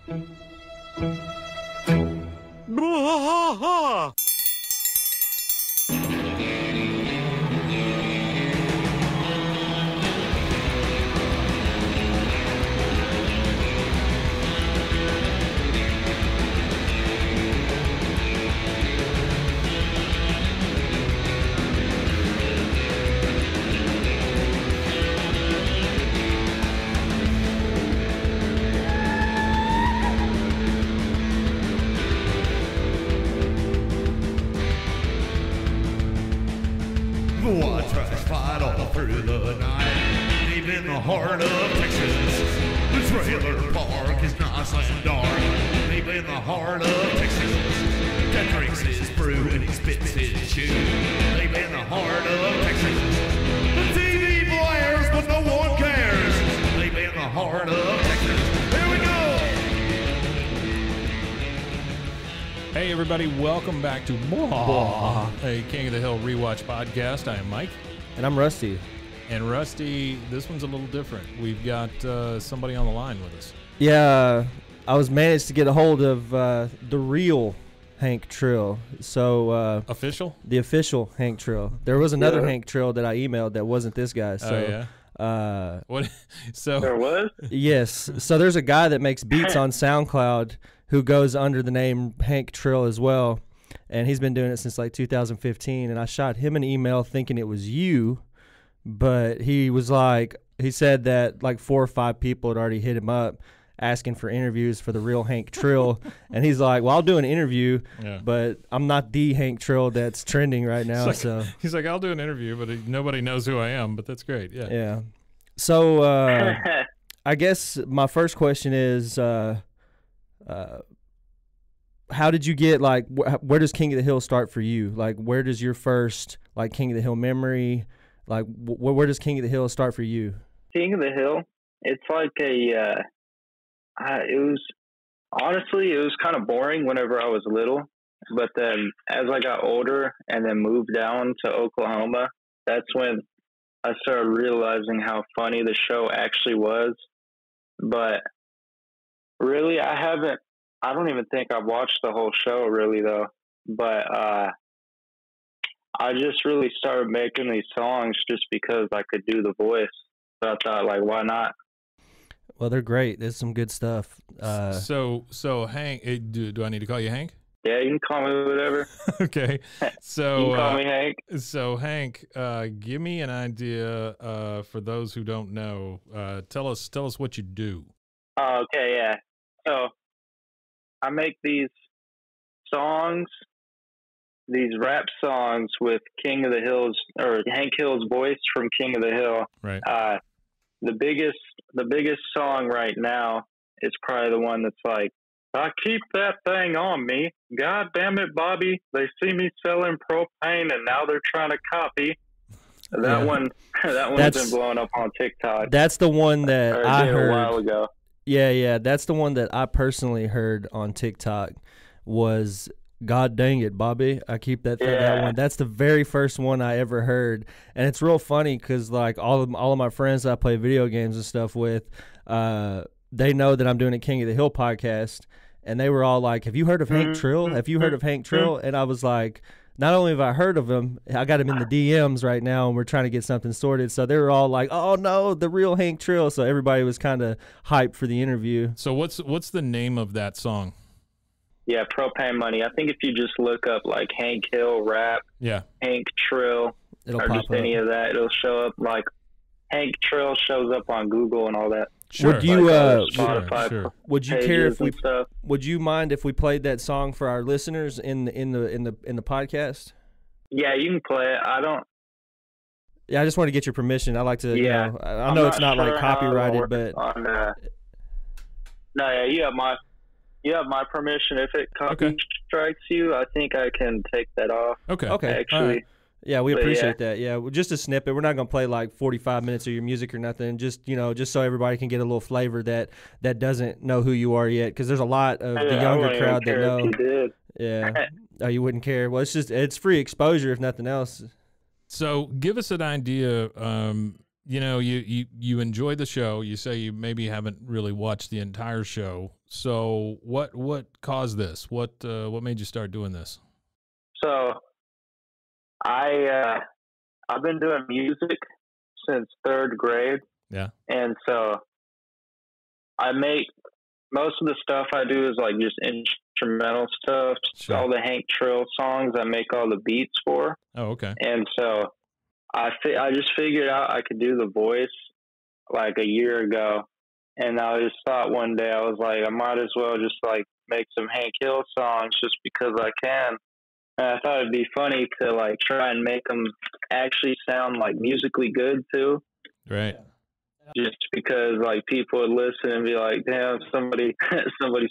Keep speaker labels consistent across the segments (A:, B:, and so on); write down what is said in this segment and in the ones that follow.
A: Bwaaa!
B: Bwaaa trash fight all through the night, deep in the heart of Texas. The trailer park is nice and dark, deep in the heart of Texas. That drinks his brew and he spits his chew, deep in the heart of Texas. The TV blares but no one cares, deep in the heart of Texas. Here we go!
C: Hey everybody, welcome back to Bwaaa, a King of the Hill rewatch podcast. I am Mike.
D: And I'm Rusty.
C: And Rusty, this one's a little different. We've got somebody on the line with us.
D: Yeah, I was managed to get a hold of the real Hank Trill. So
C: Official?
D: The official Hank Trill. There was another Hank Trill that I emailed that wasn't this guy. So,
C: what? So
E: there was?
D: Yes. So there's a guy that makes beats on SoundCloud who goes under the name Hank Trill as well. And he's been doing it since like 2015. And I shot him an email thinking it was you. But he was like, he said that like 4 or 5 people had already hit him up asking for interviews for the real Hank Trill. And he's like, well, I'll do an interview, but I'm not the Hank Trill that's trending right now. So
C: he's like, I'll do an interview, but nobody knows who I am. But that's great. Yeah.
D: Yeah. So I guess my first question is, how did you get, like, where does King of the Hill start for you? Like, where does your first, like, King of the Hill memory, like, where does King of the Hill start for you?
E: King of the Hill, it's like it was, honestly, it was kind of boring whenever I was little. But then as I got older and then moved down to Oklahoma, that's when I started realizing how funny the show actually was. But really, I don't even think I've watched the whole show really though. But I just really started making these songs just because I could do the voice. So I thought, like, why not?
D: Well, they're great. There's some good stuff.
C: So Hank, do I need to call you Hank?
E: Yeah, you can call me whatever.
C: Okay. So
E: you can call me Hank.
C: So Hank, give me an idea for those who don't know. Tell us what you do.
E: Oh, okay, yeah. So I make these songs, these rap songs with King of the Hill's or Hank Hill's voice from King of the Hill.
C: Right.
E: The biggest song right now is probably the one that's like, I keep that thing on me. God damn it, Bobby. They see me selling propane and now they're trying to copy. That one's been blowing up on TikTok.
D: That's the one that I heard
E: a while ago.
D: Yeah, that's the one that I personally heard on TikTok was God dang it, Bobby. I keep that one. That's the very first one I ever heard. And it's real funny because, like, all of my friends that I play video games and stuff with, they know that I'm doing a King of the Hill podcast. And they were all like, have you heard of Hank Trill? Have you heard of Hank Trill? And I was like, not only have I heard of him, I got him in the DMs right now, and we're trying to get something sorted. So they were all like, oh, no, the real Hank Trill. So everybody was kind of hyped for the interview.
C: So what's the name of that song?
E: Yeah, Propane Money. I think if you just look up, like, Hank Hill rap, Hank Trill,
D: it'll
E: or
D: pop
E: just
D: up.
E: any of that, it'll show up. Like, Hank Trill shows up on Google and all that.
C: Sure.
D: Would you
E: Spotify
C: sure.
D: would you care if
E: pages and stuff.
D: would you mind if we played that song for our listeners in the podcast?
E: Yeah, you can play it. I don't.
D: Yeah, I just want to get your permission. I like to.
E: Yeah,
D: you know, I know it's not
E: sure
D: like copyrighted, but
E: no, yeah, you have my permission. If it copy strikes you, I think I can take that off.
C: Okay.
E: Actually.
D: All right. Yeah, we appreciate that. Yeah, well, just a snippet. We're not going to play like 45 minutes of your music or nothing. Just, just so everybody can get a little flavor that doesn't know who you are yet, because there's a lot of the younger crowd that know.
E: If you did.
D: Yeah. Oh, you wouldn't care. Well, it's free exposure if nothing else.
C: So give us an idea. you know, you enjoy the show. You say you maybe haven't really watched the entire show. So what caused this? What made you start doing this?
E: So I've been doing music since 3rd grade.
C: Yeah.
E: And so I make most of the stuff I do is like just instrumental stuff.
C: Sure.
E: All the Hank Trill songs I make all the beats for.
C: Oh, okay.
E: And so I just figured out I could do the voice like a year ago. And I just thought one day, I was like, I might as well just like make some Hank Hill songs just because I can. And I thought it'd be funny to like try and make them actually sound like musically good too.
C: Right.
E: Just because like people would listen and be like, damn, somebody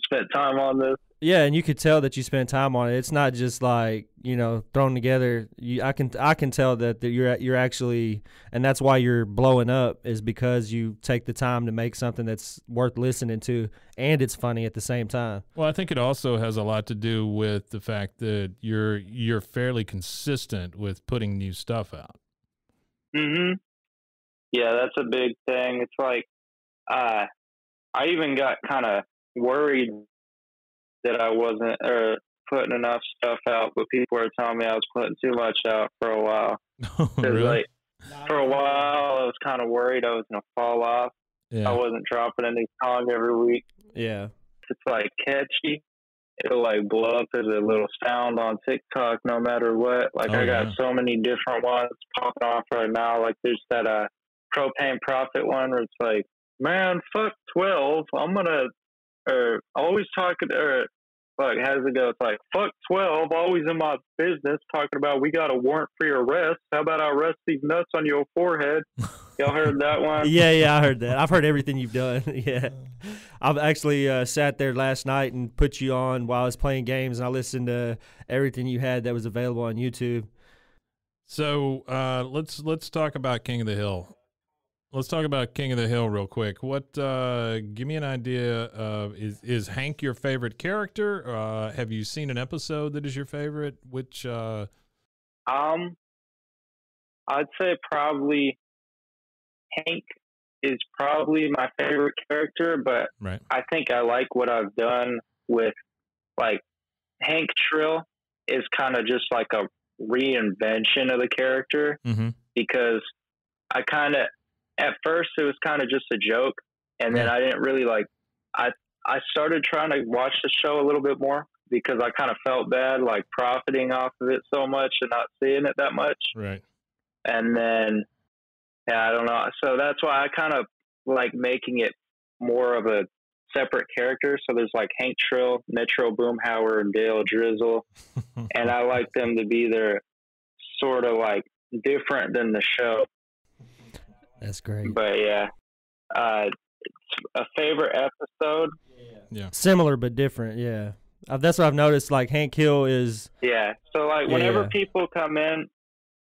E: spent time on this.
D: Yeah, and you could tell that you spent time on it. It's not just like, you know, thrown together. I can tell that you're actually, and that's why you're blowing up, is because you take the time to make something that's worth listening to, and it's funny at the same time.
C: Well, I think it also has a lot to do with the fact that you're fairly consistent with putting new stuff out.
E: Mm-hmm. Yeah, that's a big thing. It's like, I even got kind of worried that I wasn't putting enough stuff out, but people were telling me I was putting too much out for a while.
C: Really?
E: Like, for a while, I was kind of worried I was going to fall off.
C: Yeah.
E: I wasn't dropping a new song every week.
D: Yeah.
E: It's like catchy. It'll like blow up as a little sound on TikTok no matter what. Like, I got so many different ones popping off right now. Like, there's that Propane Profit one where it's like, man, fuck 12. I'm going to, or always talking, or like, how does it go? It's like, fuck 12, always in my business, talking about we got a warrant for your arrest. How about I arrest these nuts on your forehead? Y'all heard that one?
D: Yeah, I heard that. I've heard everything you've done. Yeah. I've actually sat there last night and put you on while I was playing games, and I listened to everything you had that was available on YouTube.
C: So let's talk about King of the Hill. Let's talk about King of the Hill real quick. What? Give me an idea of is Hank your favorite character? Have you seen an episode that is your favorite? Which?
E: I'd say probably Hank is probably my favorite character, but
C: right.
E: I think I like what I've done with like Hank Trill is kind of just like a reinvention of the character because I kind of. At first, it was kind of just a joke, and then I didn't really like. I started trying to watch the show a little bit more because I kind of felt bad, like profiting off of it so much and not seeing it that much.
C: Right.
E: And then, yeah, I don't know. So that's why I kind of like making it more of a separate character. So there's like Hank Trill, Metro Boomhauer, and Dale Drizzle, and I like them to be their sort of like different than the show.
D: That's great.
E: But yeah, a favorite episode.
C: Yeah.
D: Similar but different. Yeah. That's what I've noticed. Like Hank Hill is.
E: Yeah. So like whenever people come in,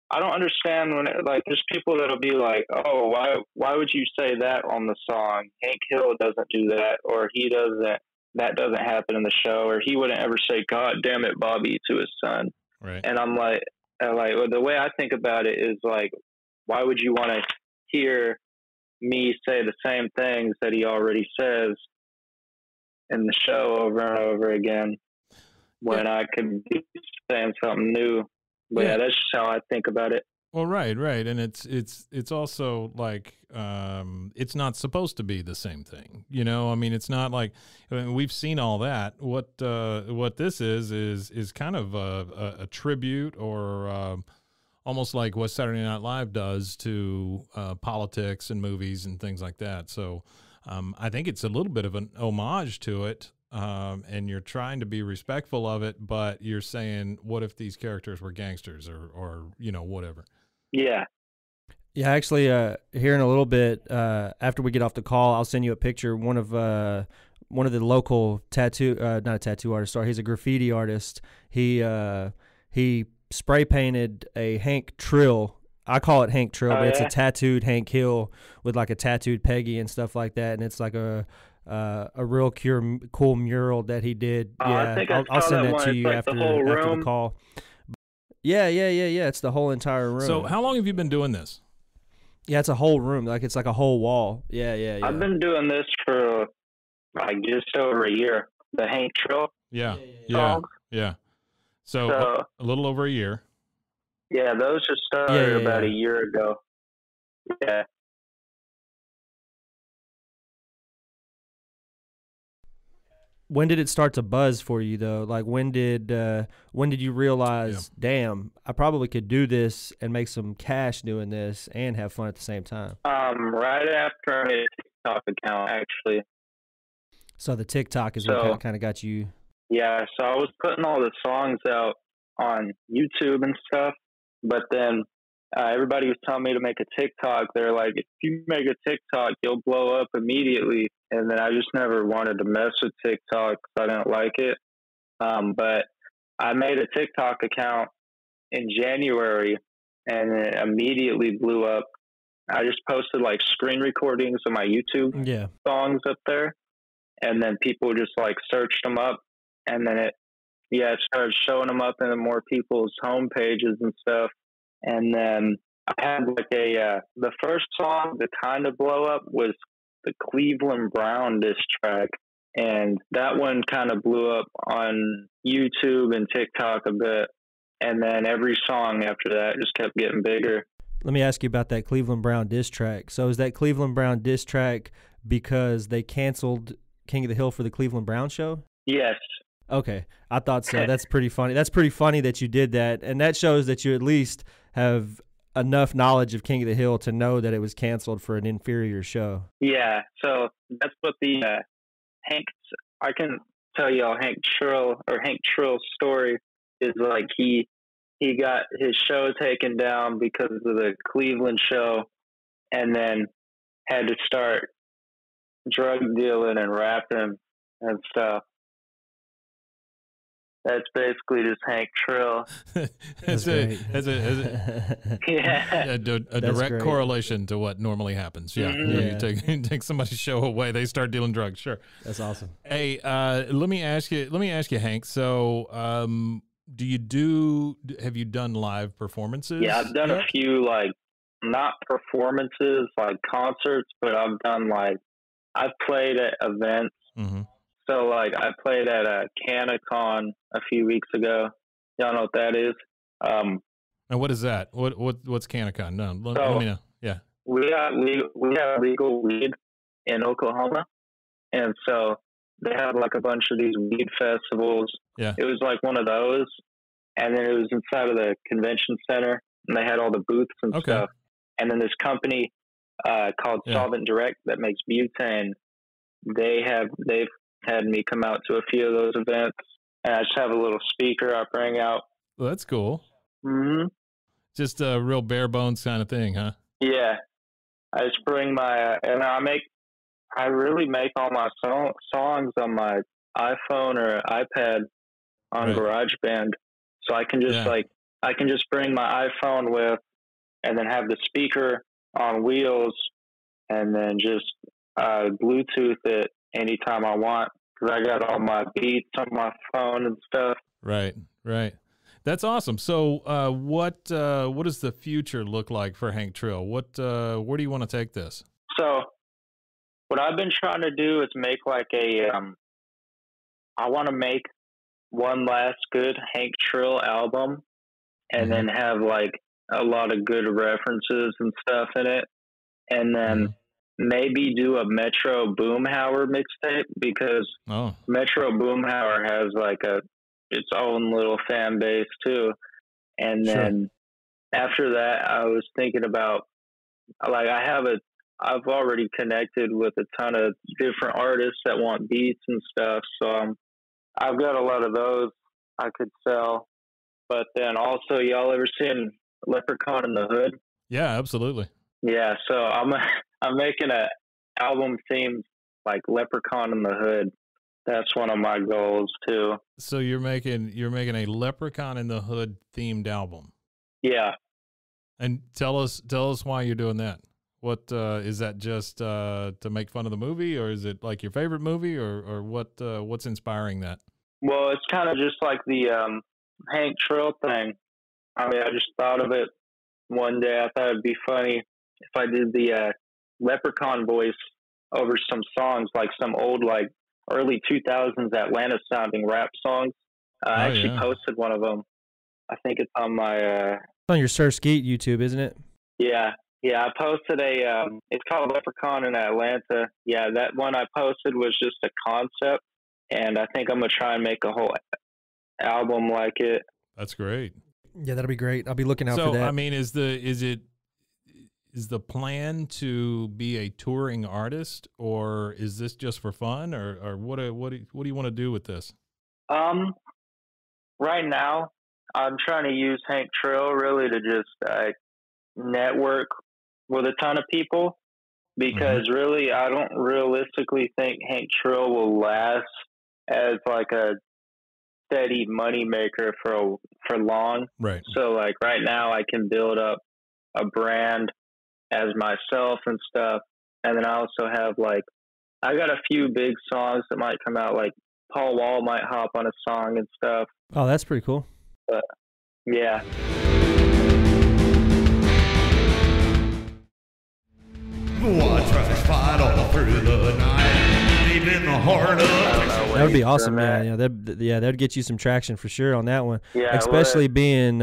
E: I don't understand when like there's people that'll be like, oh, why would you say that on the song? Hank Hill doesn't do that, or he doesn't. That doesn't happen in the show, or he wouldn't ever say, "God damn it, Bobby," to his son.
C: Right.
E: And I'm like, well, the way I think about it is like, why would you want to hear me say the same things that he already says in the show over and over again when I could be saying something new? But yeah, that's just how I think about it.
C: Well, right, and it's also like it's not supposed to be the same thing, you know. I mean, it's not like we've seen all that. What this is kind of a tribute or almost like what Saturday Night Live does to politics and movies and things like that. So I think it's a little bit of an homage to it, and you're trying to be respectful of it, but you're saying, what if these characters were gangsters or you know, whatever.
E: Yeah.
D: Yeah, actually, here in a little bit, after we get off the call, I'll send you a picture. One of the local tattoo, not a tattoo artist, sorry, he's a graffiti artist. He spray painted a Hank Trill. I call it Hank Trill, but it's a tattooed Hank Hill with like a tattooed Peggy and stuff like that, and it's like a real cool mural that he did. I'll send that to you
E: like
D: after the call. Yeah. It's the whole entire room.
C: So how long have you been doing this?
D: Yeah, it's a whole room. Like it's like a whole wall. Yeah, yeah, yeah.
E: I've been doing this for like just over a year. The Hank Trill
C: Yeah,
E: songs.
C: yeah. So
E: So
C: a little over a year.
E: yeah, those just started about a year ago. Yeah.
D: When did it start to buzz for you though? Like when did you realize, damn, I probably could do this and make some cash doing this and have fun at the same time?
E: Right after I made a TikTok account, actually.
D: So the TikTok is what kind of got you.
E: Yeah, so I was putting all the songs out on YouTube and stuff, but then everybody was telling me to make a TikTok. They're like, if you make a TikTok, you'll blow up immediately. And then I just never wanted to mess with TikTok because I didn't like it. But I made a TikTok account in January and it immediately blew up. I just posted like screen recordings of my YouTube songs up there. And then people just like searched them up. And then it started showing them up in more people's home pages and stuff. And then I had like the first song to kind of blow up was the Cleveland Brown diss track. And that one kind of blew up on YouTube and TikTok a bit. And then every song after that just kept getting bigger.
D: Let me ask you about that Cleveland Brown diss track. So is that Cleveland Brown diss track because they canceled King of the Hill for the Cleveland Brown show?
E: Yes.
D: Okay, I thought so. That's pretty funny. That's pretty funny that you did that, and that shows that you at least have enough knowledge of King of the Hill to know that it was canceled for an inferior show.
E: Yeah, so that's what the I can tell y'all Hank Trill's story is like he got his show taken down because of the Cleveland show, and then had to start drug dealing and rapping and stuff. That's basically just Hank Trill.
C: As a direct correlation to what normally happens. Yeah, mm-hmm. You take somebody's show away, they start dealing drugs. Sure,
D: that's awesome.
C: Hey, let me ask you, Hank. So, have you done live performances?
E: Yeah, I've done a few like not performances like concerts, but I've played at events. Mm-hmm. So, like, I played at a CanaCon a few weeks ago. Y'all know what that is?
C: And what is that? What's CanaCon? No, let me know. Yeah.
E: We have legal weed in Oklahoma. And so they have, like, a bunch of these weed festivals.
C: Yeah.
E: It was, like, one of those. And then it was inside of the convention center. And they had all the booths and stuff. And then this company called Solvent Direct that makes butane, they've had me come out to a few of those events, and I just have a little speaker I bring out.
C: Well, that's cool.
E: Mm-hmm.
C: Just a real bare bones kind of thing, huh?
E: Yeah. I just bring and I really make all my songs on my iPhone or iPad on GarageBand. So I can just bring my iPhone with, and then have the speaker on wheels, and then just Bluetooth it anytime I want, because I got all my beats on my phone and stuff.
C: Right. That's awesome. So, what does the future look like for Hank Trill? Where do you want to take this?
E: So, what I've been trying to do is make like I want to make one last good Hank Trill album, and then have like a lot of good references and stuff in it, and then maybe do a Metro Boomhauer mixtape, because Metro Boomhauer has like its own little fan base too. And then after that, I was thinking about, like, I've already connected with a ton of different artists that want beats and stuff. So I've got a lot of those I could sell. But then also, y'all ever seen Leprechaun in the Hood?
C: Yeah, absolutely.
E: Yeah, so I'm making an album themed like Leprechaun in the Hood. That's one of my goals too.
C: So you're making a Leprechaun in the Hood themed album.
E: Yeah.
C: And tell us why you're doing that. What is that, just to make fun of the movie, or is it like your favorite movie, or what's inspiring that?
E: Well, it's kind of just like the Hank Trill thing. I mean, I just thought of it one day. I thought it'd be funny if I did the leprechaun voice over some songs, like some old, like early 2000s Atlanta sounding rap songs. I actually posted one of them. I think it's on my
D: on your Sir Skeet YouTube, isn't it?
E: Yeah, I posted it's called Leprechaun in Atlanta. Yeah, that one I posted was just a concept, and I think I'm gonna try and make a whole album like it.
C: That's great.
D: Yeah, that'll be great. I'll be looking out for that.
C: I mean, is the plan to be a touring artist, or is this just for fun, or what do you want to do with this?
E: Right now, I'm trying to use Hank Trill really to just network with a ton of people, because really I don't realistically think Hank Trill will last as like a steady money maker for long.
C: Right.
E: So like right now I can build up a brand as myself and stuff, and then I also have like I got a few big songs that might come out, like Paul Wall might hop on a song and stuff.
D: Oh, that's pretty cool.
E: But yeah.
B: Bwaaa tries to fight all through the night, deep in the heart of Texas.
D: That would be awesome, man. That'd get you some traction for sure on that one.
E: Yeah,
D: especially being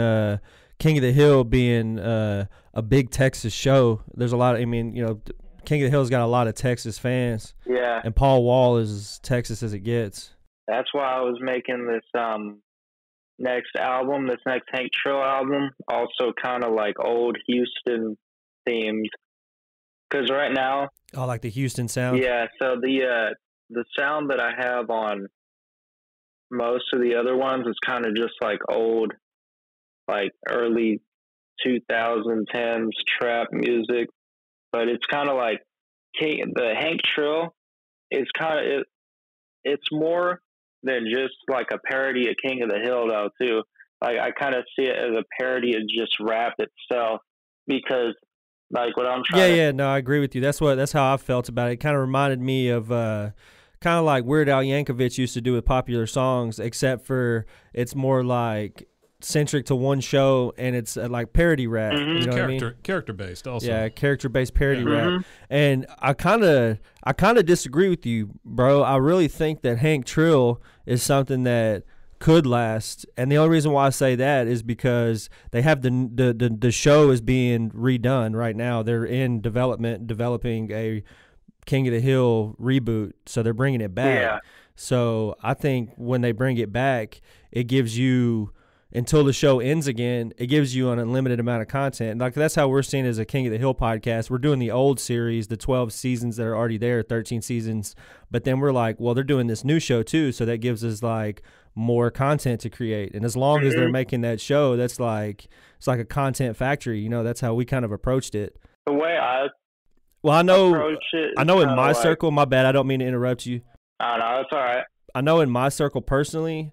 D: King of the Hill being a big Texas show. There's a lot of, King of the Hill's got a lot of Texas fans.
E: Yeah.
D: And Paul Wall is as Texas as it gets.
E: That's why I was making this next Hank Trill album, also kind of like old Houston themed. Because right now,
D: like the Houston sound.
E: Yeah, so the sound that I have on most of the other ones is kind of just like old, like early 2010s trap music, but it's kind of like the Hank Trill is it's more than just like a parody of King of the Hill though too. Like I kind of see it as a parody of just rap itself, because like what I'm trying
D: no, I agree with you. That's how I felt about it. It kind of reminded me of kind of like Weird Al Yankovic used to do with popular songs, except for it's more like centric to one show, and it's like parody rap. You know what I mean?
C: Character based also.
D: Yeah, character based parody rap. And I kind of disagree with you, bro. I really think that Hank Trill is something that could last, and the only reason why I say that is because they have the show is being redone right now. They're in developing a King of the Hill reboot, so they're bringing it back.
E: Yeah.
D: So I think when they bring it back, it gives you, until the show ends again, it gives you an unlimited amount of content. Like that's how we're seeing it as a King of the Hill podcast. We're doing the old series, the 12 seasons that are already there, 13 seasons, but then we're like, well, they're doing this new show too, so that gives us like more content to create. And as long as they're making that show, that's like, it's like a content factory. That's how we kind of approached it.
E: The way I
D: know in my circle, my bad, I don't mean to interrupt you.
E: Oh no, that's all right.
D: I know in my circle personally,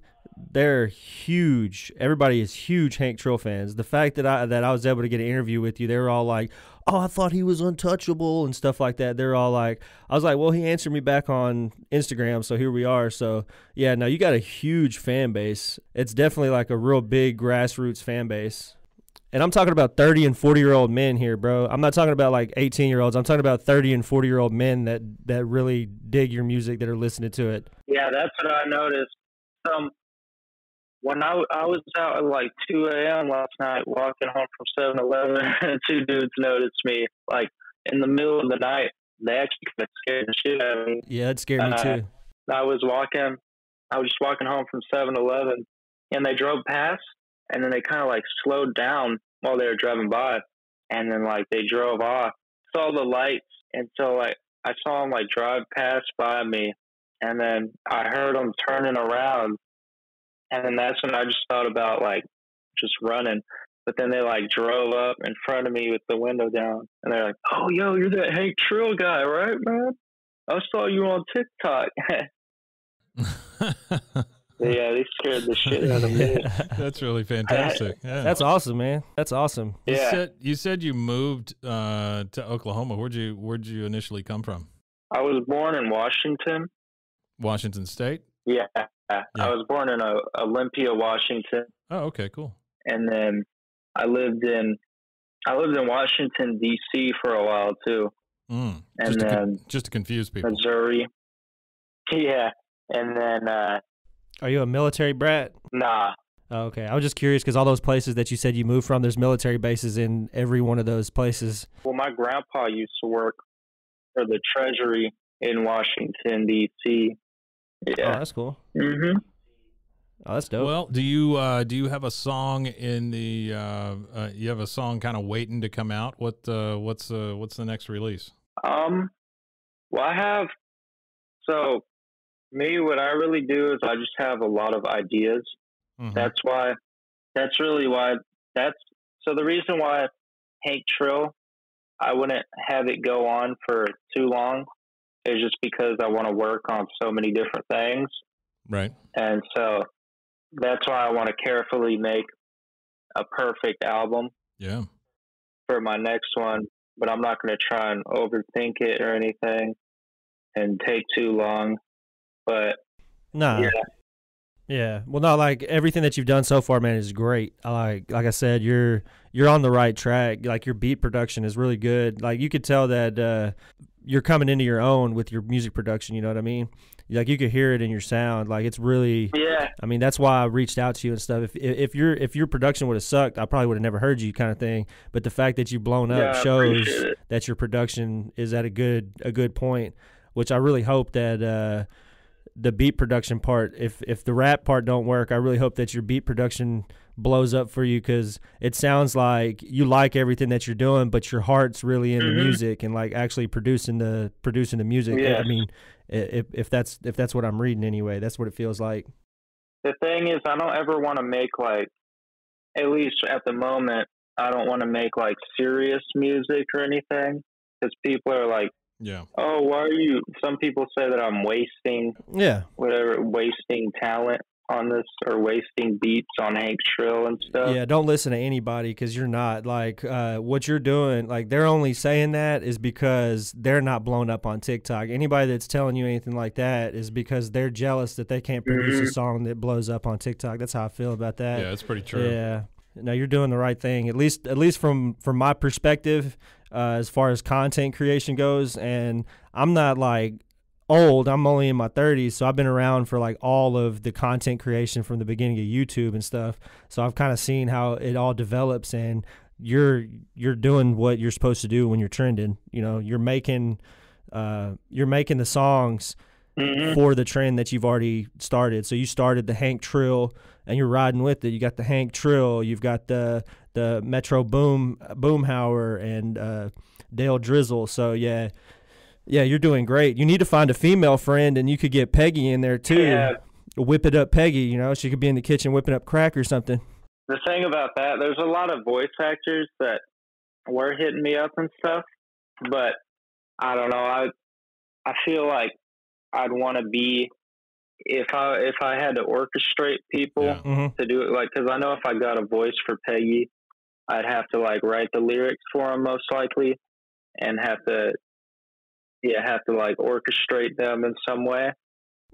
D: they're huge. Everybody is huge Hank Trill fans. The fact that I was able to get an interview with you, they were all like, "Oh, I thought he was untouchable" and stuff like that. They're all like, I was like, "Well, he answered me back on Instagram, so here we are." So yeah, no, you got a huge fan base. It's definitely like a real big grassroots fan base. And I'm talking about 30 and 40-year-old men here, bro. I'm not talking about like 18-year-olds. I'm talking about 30 and 40-year-old men that really dig your music, that are listening to it.
E: Yeah, that's what I noticed. When I was out at like 2 a.m. last night walking home from 7-Eleven, and two dudes noticed me like in the middle of the night. They actually kind of scared the shit out of me.
D: Yeah, it scared me too.
E: I was just walking home from 7-Eleven, and they drove past, and then they kind of like slowed down while they were driving by, and then like they drove off. Saw the lights, and so like I saw them like drive past by me, and then I heard them turning around. And then that's when I just thought about like just running. But then they like drove up in front of me with the window down. And they're like, "Oh, yo, you're that Hank Trill guy, right, man? I saw you on TikTok." Yeah, they scared the shit out of me.
C: That's really fantastic. Yeah.
D: That's awesome, man. That's awesome.
C: You said you moved to Oklahoma. Where'd you initially come from?
E: I was born in Washington.
C: Washington State?
E: Yeah. I was born in Olympia, Washington.
C: Oh, okay, cool.
E: And then I lived in I lived in Washington D.C. for a while too, and then
C: just to confuse people,
E: Missouri. Yeah, and then.
D: Are you a military brat?
E: Nah.
D: Oh, okay, I was just curious because all those places that you said you moved from, there's military bases in every one of those places.
E: Well, my grandpa used to work for the Treasury in Washington D.C. Yeah,
D: Oh, that's cool.
E: Mm-hmm.
D: Oh, that's dope.
C: Well, do you have a song in the you have a song kind of waiting to come out? What's the next release?
E: Well, I have. So, me, what I really do is I just have a lot of ideas.
C: Mm-hmm.
E: That's really why. So the reason why Hank Trill, I wouldn't have it go on for too long, is just because I want to work on so many different things.
C: Right.
E: And so that's why I want to carefully make a perfect album.
C: Yeah.
E: For my next one, but I'm not going to try and overthink it or anything and take too long. But
D: nah. Yeah. Well, no, like everything that you've done so far, man, is great. Like I said, you're on the right track. Like your beat production is really good. Like you could tell that you're coming into your own with your music production. You know what I mean? Like you could hear it in your sound. Like it's really.
E: Yeah.
D: I mean, that's why I reached out to you and stuff. If your production would have sucked, I probably would have never heard you, kind of thing. But the fact that you've blown up shows that your production is at a good point, which I really hope that the beat production part, if the rap part don't work, I really hope that your beat production blows up for you, because it sounds like you like everything that you're doing, but your heart's really in the music and like actually producing the music.
E: Yes.
D: I mean, if that's what I'm reading anyway, that's what it feels like.
E: The thing is, I don't ever want to make like, at least at the moment, I don't want to make like serious music or anything, because people are like,
C: yeah,
E: oh, why are you? Some people say that I'm wasting, wasting talent on this, or wasting beats on Hank Trill and stuff.
D: Yeah, don't listen to anybody, because you're not. Like what you're doing, like they're only saying that is because they're not blown up on TikTok. Anybody that's telling you anything like that is because they're jealous that they can't produce a song that blows up on TikTok. That's how I feel about that.
C: Yeah, that's pretty true.
D: Yeah. No, you're doing the right thing, at least from my perspective, as far as content creation goes. And I'm not like old, I'm only in my 30s, so I've been around for like all of the content creation from the beginning of YouTube and stuff. So I've kind of seen how it all develops, and you're doing what you're supposed to do when you're trending. You know, you're making the songs for the trend that you've already started. So you started the Hank Trill, and you're riding with it. You got the Hank Trill, you've got the Metro Boomhauer and Dale Drizzle. So yeah, you're doing great. You need to find a female friend, and you could get Peggy in there too.
E: Yeah.
D: Whip it up, Peggy. You know, she could be in the kitchen whipping up crack or something.
E: The thing about that, there's a lot of voice actors that were hitting me up and stuff, but I don't know. I feel like I'd want to be, if I had to orchestrate people to do it, like, because I know if I got a voice for Peggy, I'd have to like write the lyrics for them most likely, and have to like orchestrate them in some way.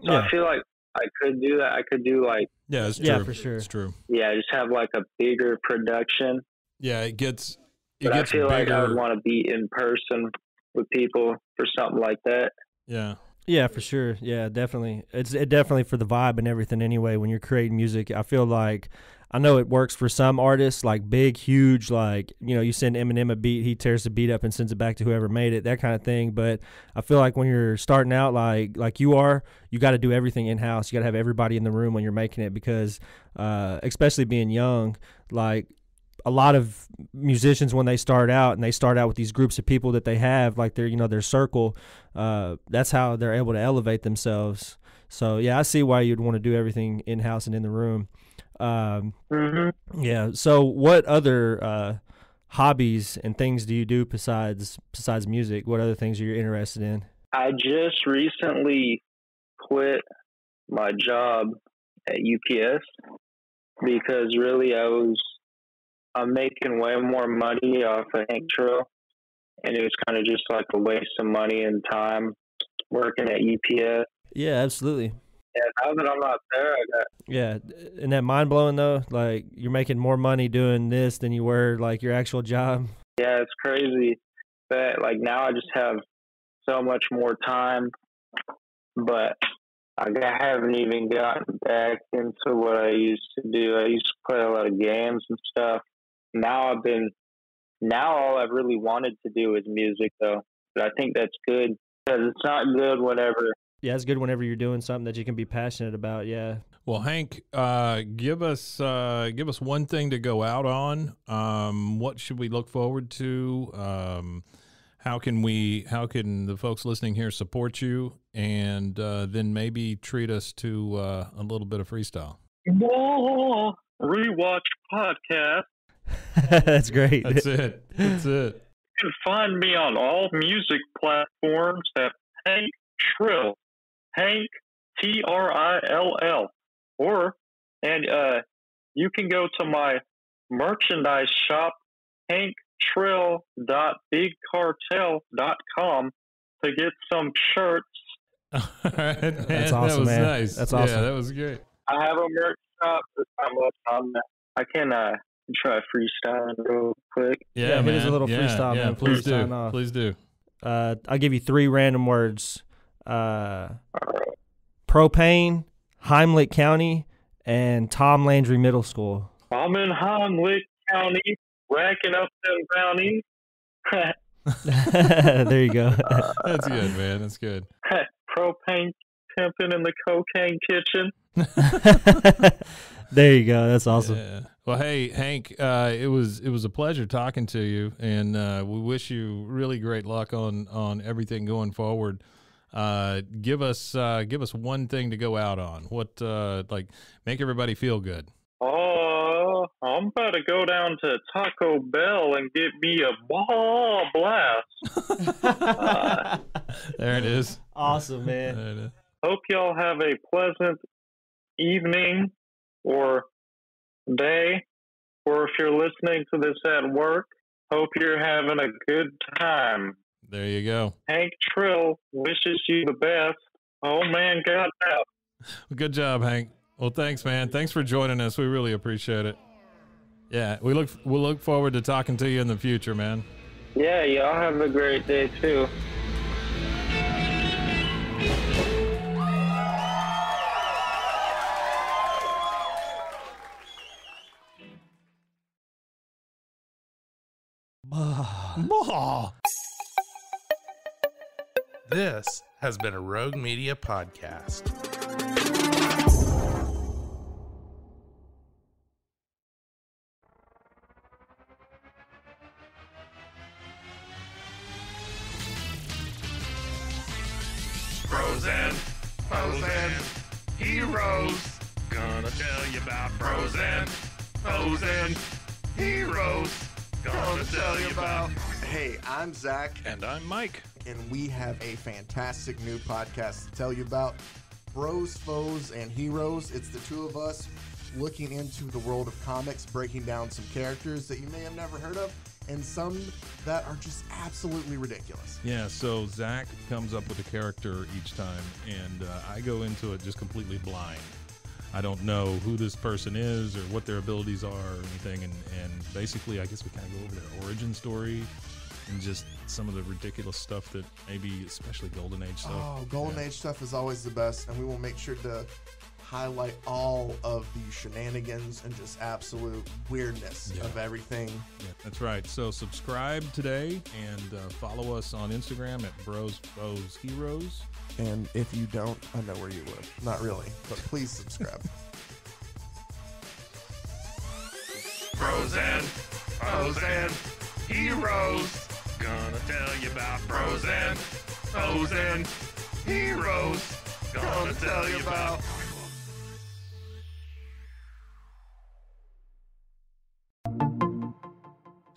E: So I feel like I could do that. I could do like,
C: it's true.
D: Yeah, for sure.
C: It's true.
E: Yeah, just have like a bigger production.
C: Yeah, it gets
E: I feel
C: bigger.
E: like I would want to be in person with people for something like that.
C: Yeah.
D: Yeah, for sure. Yeah, definitely. It's definitely for the vibe and everything anyway. When you're creating music, I feel like, I know it works for some artists, like big, huge, like, you know, you send Eminem a beat, he tears the beat up and sends it back to whoever made it, that kind of thing. But I feel like when you're starting out like you are, you got to do everything in-house. You got to have everybody in the room when you're making it, because especially being young, like, a lot of musicians, when they start out with these groups of people that they have, like their circle, that's how they're able to elevate themselves. So yeah, I see why you'd want to do everything in-house and in the room. Yeah. So what other hobbies and things do you do besides music? What other things are you interested in?
E: I just recently quit my job at UPS because really I'm making way more money off of Hank Trill, and it was kind of just like a waste of money and time working at UPS.
D: Yeah, absolutely.
E: And Now that I'm not there, I got.
D: Yeah, isn't that mind blowing though? Like you're making more money doing this than you were like your actual job.
E: Yeah, it's crazy. But like now, I just have so much more time. But I haven't even gotten back into what I used to do. I used to play a lot of games and stuff. Now all I've really wanted to do is music though. But I think that's good because it's not good whenever.
D: Yeah, it's good whenever you're doing something that you can be passionate about. Yeah.
C: Well, Hank, give us one thing to go out on. What should we look forward to? How can the folks listening here support you, and then maybe treat us to a little bit of freestyle?
E: Whoa, rewatch podcast.
D: That's great.
C: That's it. That's it.
E: You can find me on all music platforms at Hank Trill, Hank Trill, and you can go to my merchandise shop, hanktrill.bigcartel.com, to get some shirts.
C: All right, man.
D: That's awesome,
C: That was
D: man.
C: nice.
D: That's awesome.
C: Yeah, that was great.
E: I have a merch shop that's on there. I can try freestyling real quick.
C: Yeah,
D: hit
C: man.
D: us a little freestyle,
C: yeah,
D: man.
C: Please
D: Before we sign
C: do.
D: off.
C: Please do.
D: I'll give you 3 random words: propane, Heimlich County, and Tom Landry Middle School.
E: I'm in Heimlich County, racking up them brownies.
D: There you go.
C: That's good, man. That's good.
E: Propane pimping in the cocaine kitchen.
D: There you go. That's awesome.
C: Yeah. Well, hey, Hank, it was a pleasure talking to you, and we wish you really great luck on everything going forward. Give us one thing to go out on. What make everybody feel good.
E: Oh, I'm about to go down to Taco Bell and get me a Bwaaa blast.
C: There it is.
D: Awesome, man.
C: There it is.
E: Hope y'all have a pleasant evening or day, or if you're listening to this at work, hope you're having a good time.
C: There you go.
E: Hank Trill wishes you the best. Oh man, God help.
C: Good job, Hank. Well, thanks, man. Thanks for joining us. We really appreciate it. Yeah, we'll look forward to talking to you in the future, man.
E: Yeah, y'all have a great day too.
A: This has been a Rogue Media podcast.
B: Frozen, frozen, heroes. Gonna tell you about frozen, frozen, heroes. Gonna tell you about.
F: Hey, I'm Zach,
C: And I'm Mike.
F: and we have a fantastic new podcast to tell you about. Bros, Foes, and Heroes. It's the two of us looking into the world of comics, breaking down some characters that you may have never heard of, and some that are just absolutely ridiculous.
C: Yeah, so Zach comes up with a character each time, and I go into it just completely blind. I don't know who this person is or what their abilities are or anything, and basically I guess we kind of go over their origin story and just some of the ridiculous stuff that maybe, especially Golden Age stuff.
F: Oh, Golden Age stuff is always the best, and we will make sure to highlight all of the shenanigans and just absolute weirdness of everything.
C: Yeah, that's right. So subscribe today and follow us on Instagram at Bros Foes Heroes.
F: And if you don't, I know where you live. Not really, but please subscribe.
B: Frozen, frozen, heroes. Gonna tell you about frozen, frozen, heroes. Gonna tell you about.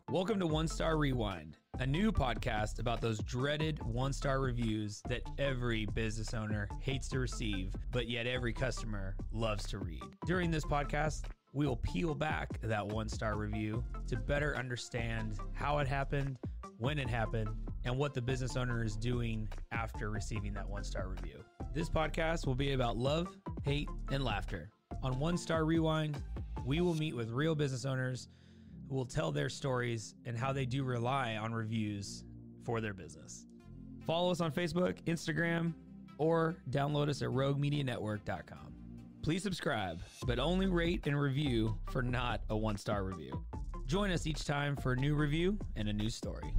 G: Welcome to One Star Rewind, a new podcast about those dreaded one-star reviews that every business owner hates to receive, but yet every customer loves to read. During this podcast, we will peel back that one-star review to better understand how it happened, when it happened, and what the business owner is doing after receiving that one-star review. This podcast will be about love, hate, and laughter. On One Star Rewind, we will meet with real business owners who will tell their stories and how they do rely on reviews for their business. Follow us on Facebook, Instagram, or download us at roguemedianetwork.com. Please subscribe, but only rate and review for not a 1-star review. Join us each time for a new review and a new story.